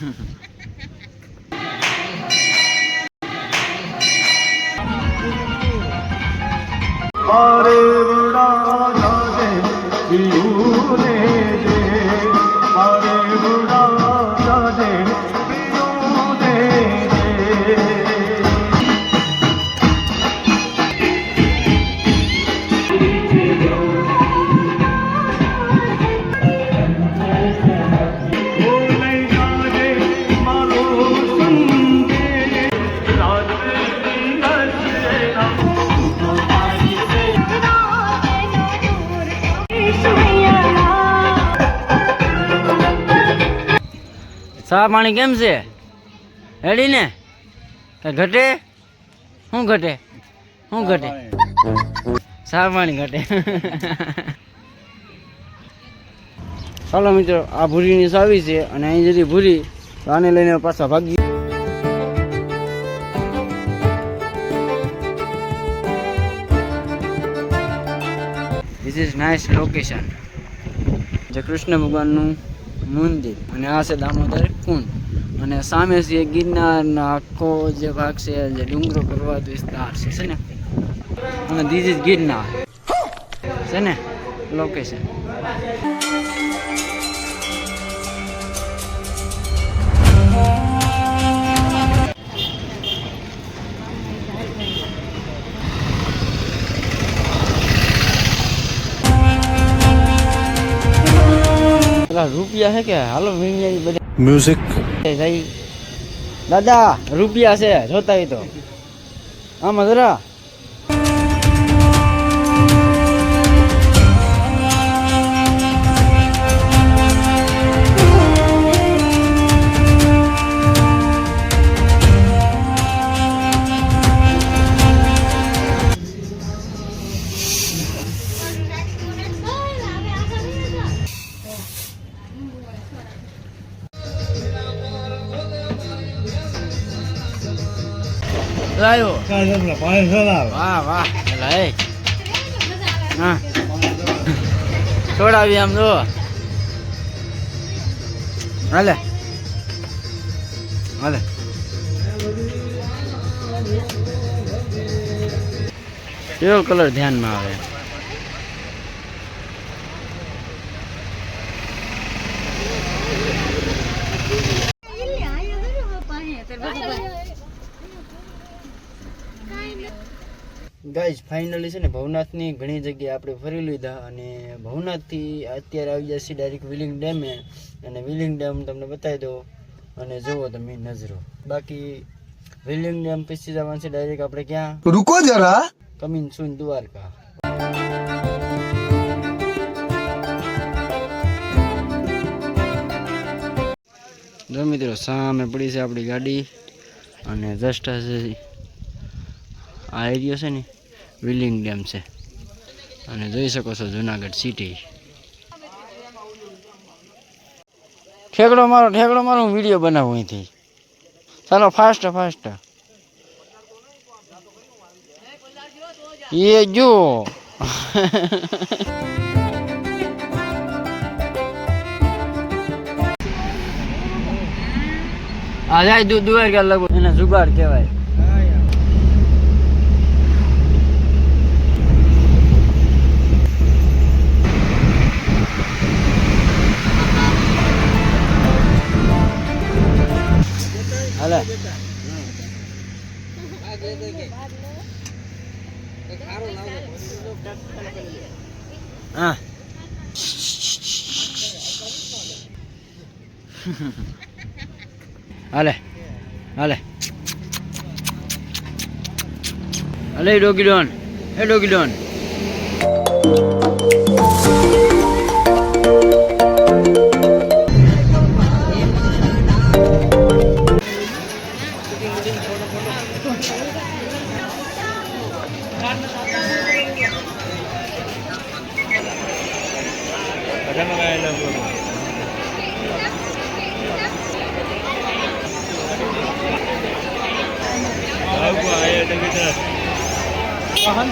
अरे बुढ़ा दे पीऊ ने दे अरे बुढ़ा दे पीऊ ने दे ओ नहीं जाने मारो संगे रात की नजरें ચા પાણી કેમ છે? રેડી ને? ઘટે? શું ઘટે? શું ઘટે? ચા પાણી ઘટે. ચાલો મિત્રો, આ ભૂરીની સાવી છે અને અહીં જતી ભૂરી તો આને લઈને પાછા ભાગી. This is nice location. જે કૃષ્ણ ભગવાનનું મંદિર અને આ છે દામોદર કુંડ અને સામે છે ગિરનારનો આખો જે ભાગ છે જે ડુંગરો પર્વત વિસ્તાર છે ને અને ધીસ ઇઝ ગિરનાર છે ને લોકેશન. રૂપિયા છે કે હાલો म्यूजिक દાદા રૂપિયા છે જોતા હોય તો આમાં જરા વાહ વાહ હા છોડાવી આમ જો હાલે હાલે. કેવો કલર ધ્યાનમાં આવે? ગાઈઝ ફાઇનલી છે ને ભવનાથની ઘણી જગ્યાએ આપણે ફરી લીધા અને ભવનાથથી અત્યારે આવી જશે ડાયરેક્ટ વિલિંગ ડેમે અને વિલિંગ ડેમ તમને બતાવી દો અને જુઓ તમે નજરો. બાકી વિલિંગ ડેમ પછી જવાનું છે ડાયરેક્ટ આપણે ક્યાં? रुको जरा કમિંગ સૂન દ્વારકા. જો મિત્રો સામે પડી છે આપણી ગાડી અને જસ્ટ આ એરિયો છે ને વિલિંગ ડેમ છે અને જોઈ શકો છો જુનાગઢ સિટી. ઠેકડો મારો હું વિડીયો બનાવું અહીંથી. ચાલો ફાસ્ટ ફાસ્ટ. એ જો આ જાય દ્વારકા લગો એને જુગાડ કહેવાય. હાલે હા હાલે હાલે હાલે ડોગી ડોન એ ડોગી ડોન. वाहन